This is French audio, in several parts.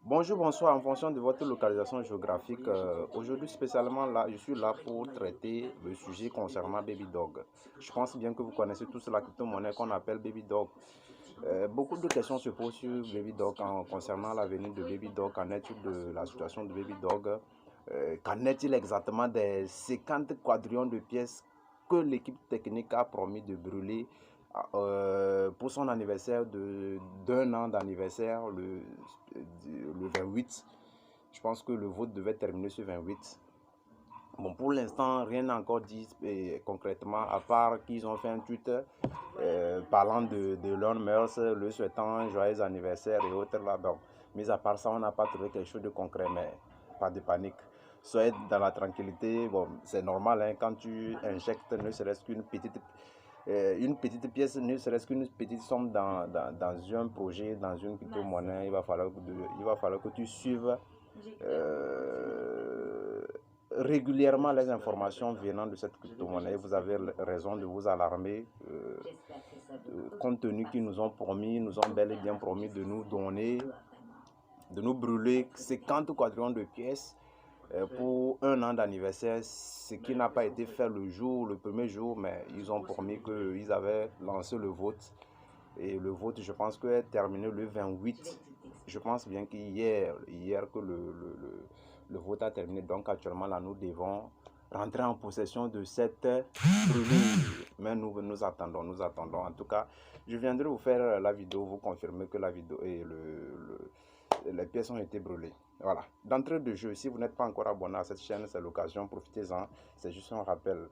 Bonjour, bonsoir, en fonction de votre localisation géographique. Aujourd'hui, spécialement là, je suis là pour traiter le sujet concernant Baby Dog. Je pense bien que vous connaissez tous la crypto-monnaie qu'on appelle Baby Dog. Beaucoup de questions se posent sur Baby Dog concernant l'avenir de Baby Dog. Qu'en est-il de la situation de Baby Dog? Qu'en est-il exactement des 50 quadrillions de pièces que l'équipe technique a promis de brûler pour son anniversaire d'un an d'anniversaire le 28. Je pense que le vote devait terminer ce 28. Bon, pour l'instant, rien n'a encore dit concrètement, à part qu'ils ont fait un tweet parlant de Elon Musk, le souhaitant un joyeux anniversaire et autres là-bas. Mais à part ça, on n'a pas trouvé quelque chose de concret, mais pas de panique. Soyez dans la tranquillité. Bon, c'est normal hein, quand tu injectes ne serait-ce une petite pièce, ne serait-ce qu'une petite somme dans un projet, dans une crypto-monnaie, il va falloir que tu suives régulièrement les informations venant de cette crypto-monnaie. Vous avez raison de vous alarmer, compte tenu qu'ils nous ont bel et bien promis de nous donner, de nous brûler 50 quadrillions de pièces pour un an d'anniversaire, ce qui n'a pas été fait le premier jour, mais ils ont promis qu'ils avaient lancé le vote. Et le vote, je pense que est terminé le 28. Je pense bien qu'hier que le vote a terminé. Donc actuellement, là, nous devons rentrer en possession de cette brûlure. Mais nous attendons, nous attendons. En tout cas, je viendrai vous faire la vidéo, vous confirmer que la vidéo et les pièces ont été brûlées. Voilà. D'entrée de jeu, si vous n'êtes pas encore abonné à cette chaîne, c'est l'occasion, profitez-en. C'est juste un rappel.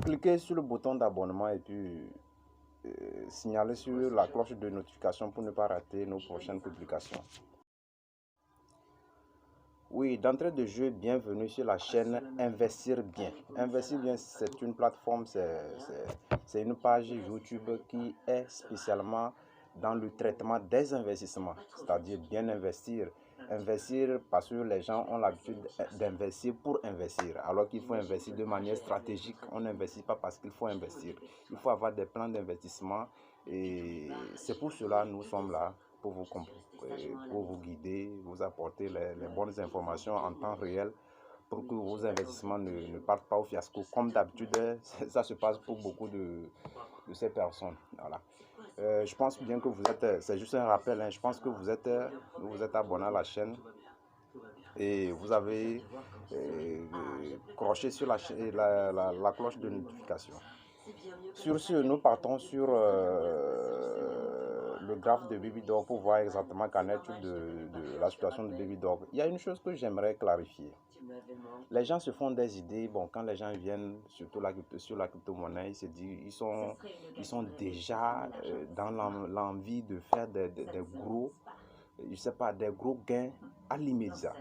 Cliquez sur le bouton d'abonnement et puis signaler sur la cloche de notification pour ne pas rater nos prochaines publications. Oui, d'entrée de jeu, bienvenue sur la chaîne Investir Bien. Investir Bien, c'est une plateforme, c'est une page YouTube qui est spécialement dans le traitement des investissements, c'est-à-dire bien investir. Investir parce que les gens ont l'habitude d'investir pour investir, alors qu'il faut investir de manière stratégique. On n'investit pas parce qu'il faut investir. Il faut avoir des plans d'investissement et c'est pour cela que nous sommes là pour vous guider, vous apporter les bonnes informations en temps réel pour que vos investissements ne partent pas au fiasco. Comme d'habitude, ça se passe pour beaucoup de ces personnes. Voilà. Je pense bien que vous êtes, c'est juste un rappel, hein, je pense que vous êtes abonné à la chaîne et vous avez croché sur la cloche de notification. Sur ce, nous partons sur le graphe de Baby Dog pour voir exactement qu'en est de la situation de Baby Dog. Il y a une chose que j'aimerais clarifier. Les gens se font des idées, bon, quand les gens viennent, surtout sur la crypto-monnaie, ils se disent, ils sont déjà dans l'envie de faire des gros, je sais pas, des gros gains à l'immédiat.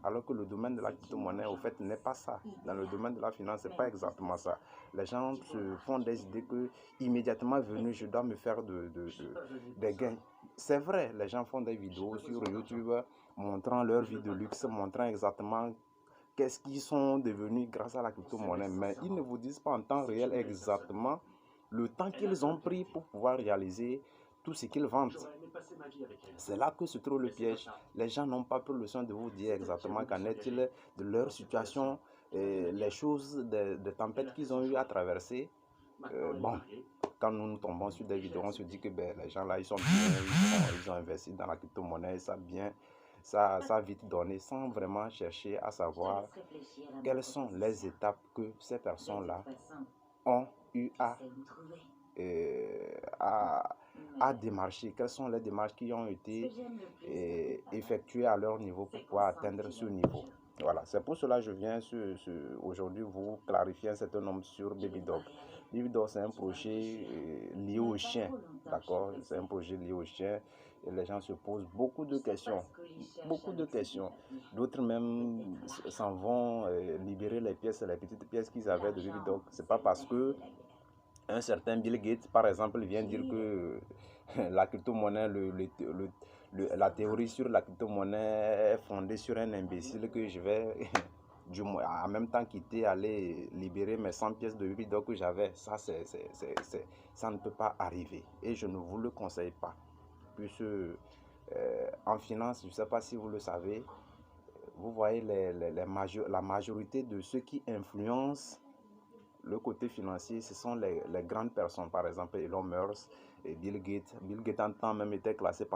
Alors que le domaine de la crypto-monnaie, au fait, n'est pas ça. Dans le domaine de la finance, c'est pas exactement ça. Les gens se font des idées que, immédiatement venu, je dois me faire des gains. C'est vrai, les gens font des vidéos sur YouTube montrant leur vie de luxe, montrant exactement qu'est-ce qu'ils sont devenus grâce à la crypto-monnaie. Mais ils ne vous disent pas en temps réel exactement le temps qu'ils ont pris pour pouvoir réaliser tout ce qu'ils vendent. C'est là que se trouve le piège. Les gens n'ont pas pris le soin de vous dire exactement qu'en est-il de leur situation, les choses, des tempêtes qu'ils ont eu à traverser. Bon, quand nous tombons sur des vidéos, on se dit que les gens là, ils sont bien, ils ont investi dans la crypto-monnaie, ça bien, ça a vite donné, sans vraiment chercher à savoir quelles sont les étapes que ces personnes-là ont eu à démarcher, quelles sont les démarches qui ont été effectuées à leur niveau pour pouvoir atteindre ce niveau. Voilà, c'est pour cela que je viens aujourd'hui vous clarifier un certain nombre sur Baby Dog. Baby Dog, c'est un projet lié au chien, d'accord? C'est un projet lié au chien et les gens se posent beaucoup de questions, D'autres même s'en vont libérer les pièces, les petites pièces qu'ils avaient de Baby Dog. C'est pas parce que un certain Bill Gates, par exemple, vient dire que la crypto-monnaie, la théorie sur la crypto-monnaie est fondée sur un imbécile que je vais en même temps quitter, aller libérer mes 100 pièces de Baby Dog que j'avais. Ça, ça ne peut pas arriver et je ne vous le conseille pas. Puisque En finance, je ne sais pas si vous le savez, vous voyez la majorité de ceux qui influencent le côté financier, ce sont les grandes personnes, par exemple Elon Musk et Bill Gates. Bill Gates en temps même était classé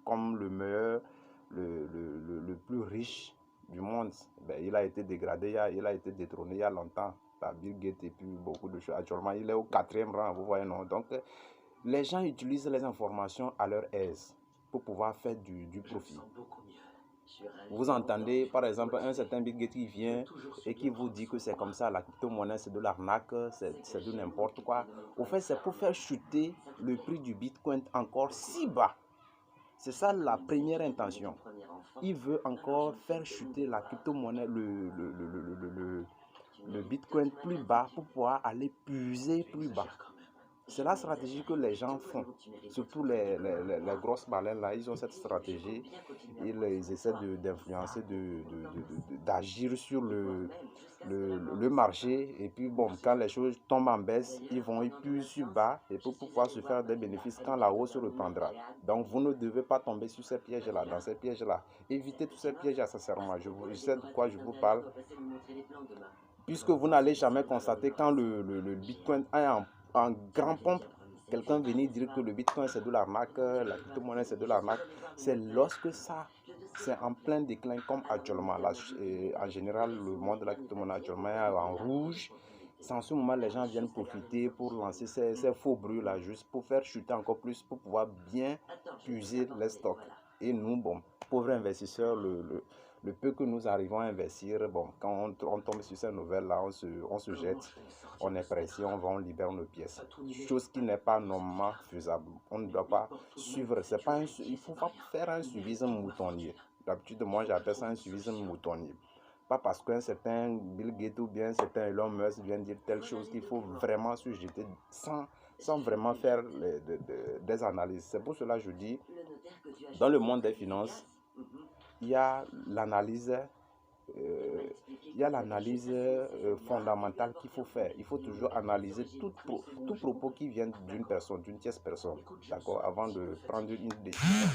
comme le meilleur, le plus riche du monde. Ben, il a été dégradé, il a été détrôné il y a longtemps par Bill Gates et puis beaucoup de choses. Actuellement, il est au 4e rang, vous voyez, non? Donc, les gens utilisent les informations à leur aise pour pouvoir faire du profit. Vous entendez par exemple un certain Bill Gates qui vient et qui vous dit que c'est comme ça, la crypto-monnaie c'est de l'arnaque, c'est de n'importe quoi. Au fait, c'est pour faire chuter le prix du Bitcoin encore si bas. C'est ça la première intention. Il veut encore faire chuter la crypto-monnaie, le Bitcoin plus bas pour pouvoir aller puiser plus bas. C'est la stratégie que les gens font, surtout les grosses baleines là, ils ont cette stratégie, ils essaient d'influencer, d'agir sur le marché, et puis bon, quand les choses tombent en baisse, ils vont y plus sur bas, et pour pouvoir se faire des bénéfices quand la hausse reprendra. Donc vous ne devez pas tomber sur ces pièges-là, dans ces pièges-là. Évitez tous ces pièges sincèrement, je sais de quoi je vous parle, puisque vous n'allez jamais constater quand le Bitcoin est en grand pompe, quelqu'un venir dire que le Bitcoin c'est de l'arnaque, la crypto-monnaie c'est de l'arnaque. C'est lorsque ça, c'est en plein déclin comme actuellement. Là, en général, le monde de la crypto-monnaie actuellement est en rouge. C'est en ce moment les gens viennent profiter pour lancer ces faux bruits là, juste pour faire chuter encore plus, pour pouvoir bien puiser les stocks. Et nous, bon, pauvres investisseurs, le peu que nous arrivons à investir, bon, quand on tombe sur ces nouvelles-là, on se jette, on est pressé, on libère nos pièces. Chose qui n'est pas normalement faisable. On ne doit pas suivre, il ne faut pas faire un suivisme moutonnier. D'habitude, moi, j'appelle ça un suivisme moutonnier. Pas parce qu'un certain Bill Gates ou bien un certain Elon Musk vient dire telle chose qu'il faut vraiment se jeter sans vraiment faire des analyses. C'est pour cela que je dis, dans le monde des finances, il y a l'analyse fondamentale qu'il faut faire. Il faut toujours analyser tout propos qui vient d'une personne, d'une tierce personne, d'accord, avant de prendre une décision.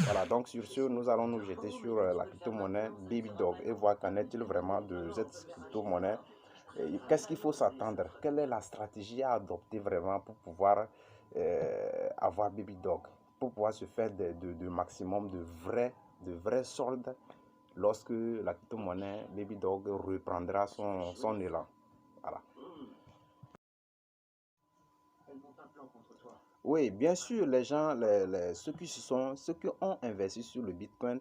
Voilà, donc sur ce, nous allons nous jeter sur la crypto-monnaie BabyDog et voir qu'en est-il vraiment de cette crypto-monnaie. Qu'est-ce qu'il faut s'attendre? Quelle est la stratégie à adopter vraiment pour pouvoir avoir BabyDog, pour pouvoir se faire de maximum de vrais soldes lorsque la crypto-monnaie BabyDog reprendra son élan. Voilà. Oui, bien sûr, les gens, ceux qui ont investi sur le Bitcoin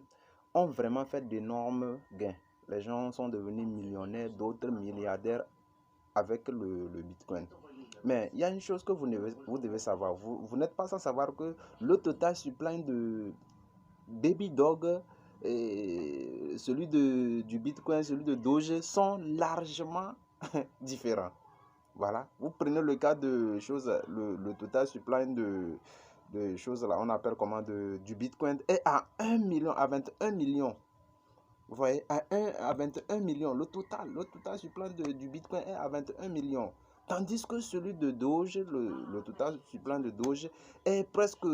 ont vraiment fait d'énormes gains. Les gens sont devenus millionnaires, d'autres milliardaires avec le Bitcoin. Mais il y a une chose que vous devez savoir. Vous n'êtes pas sans savoir que le total supply de BabyDog et celui du Bitcoin, celui de Doge sont largement différents. Voilà. Vous prenez le cas de choses, le total supply de choses là, on appelle comment, du Bitcoin est à 1 million, à 21 millions. Vous voyez, à 21 millions, le total supply du Bitcoin est à 21 millions. Tandis que celui de Doge, le total supply de Doge est presque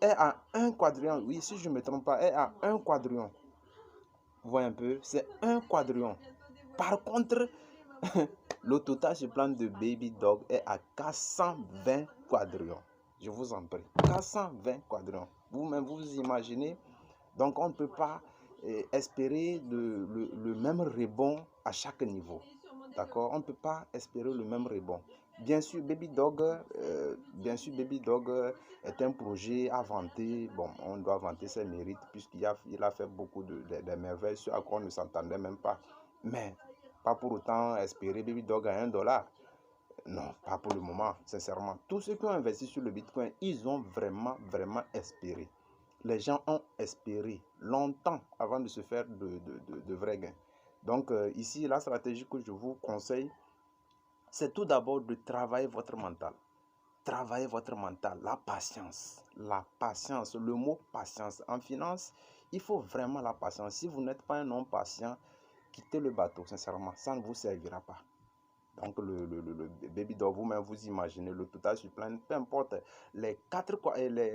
est à 1 quadrillion. Oui, si je ne me trompe pas, est à 1 quadrillion. Vous voyez un peu, c'est 1 quadrillion. Par contre, le total supply de BabyDog est à 420 quadrillions. Je vous en prie, 420 quadrillions. Vous-même, vous imaginez. Donc, on ne peut pas espérer le même rebond à chaque niveau. D'accord? On ne peut pas espérer le même rebond. Bien sûr, BabyDog est un projet à vanter. Bon, on doit vanter ses mérites puisqu'il a fait beaucoup de merveilles sur à quoi on ne s'entendait même pas. Mais pas pour autant espérer BabyDog à $1. Non, pas pour le moment, sincèrement. Tous ceux qui ont investi sur le Bitcoin, ils ont vraiment espéré. Les gens ont espéré longtemps avant de se faire de vrais gains. Donc ici, la stratégie que je vous conseille, c'est tout d'abord de travailler votre mental. Travailler votre mental, la patience. La patience, le mot patience. En finance, il faut vraiment la patience. Si vous n'êtes pas un homme patient, quittez le bateau, sincèrement. Ça ne vous servira pas. Donc le baby doll, vous-même vous imaginez le total sur plan, peu importe les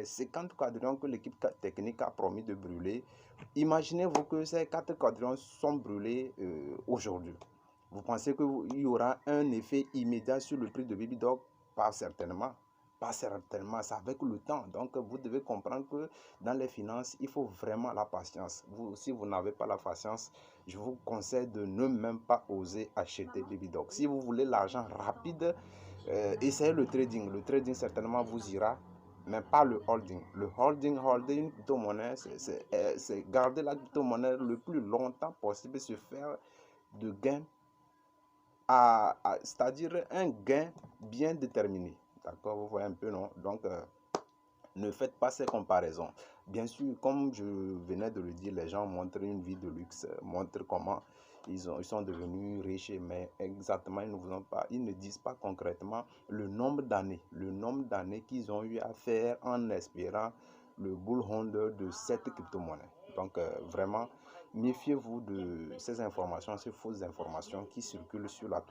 50 quadrillons que l'équipe technique a promis de brûler. Imaginez-vous que ces 4 quadrillons sont brûlés aujourd'hui. Vous pensez qu'il y aura un effet immédiat sur le prix de baby doll? Pas certainement. Pas certainement, c'est avec le temps. Donc, vous devez comprendre que dans les finances, il faut vraiment la patience. Si vous n'avez pas la patience, je vous conseille de ne même pas oser acheter baby doll. Si vous voulez l'argent rapide, essayez le trading. Le trading certainement vous ira, mais pas le holding. Le holding une crypto-monnaie, c'est garder la crypto-monnaie le plus longtemps possible, se faire de gains, c'est-à-dire un gain bien déterminé. D'accord, vous voyez un peu, non? Donc, ne faites pas ces comparaisons. Bien sûr, comme je venais de le dire, les gens montrent une vie de luxe, montrent comment ils sont devenus riches, mais exactement, ils ne disent pas concrètement le nombre d'années qu'ils ont eu à faire en espérant le bull run de cette crypto-monnaie. Donc, vraiment, méfiez-vous de ces informations, ces fausses informations qui circulent sur la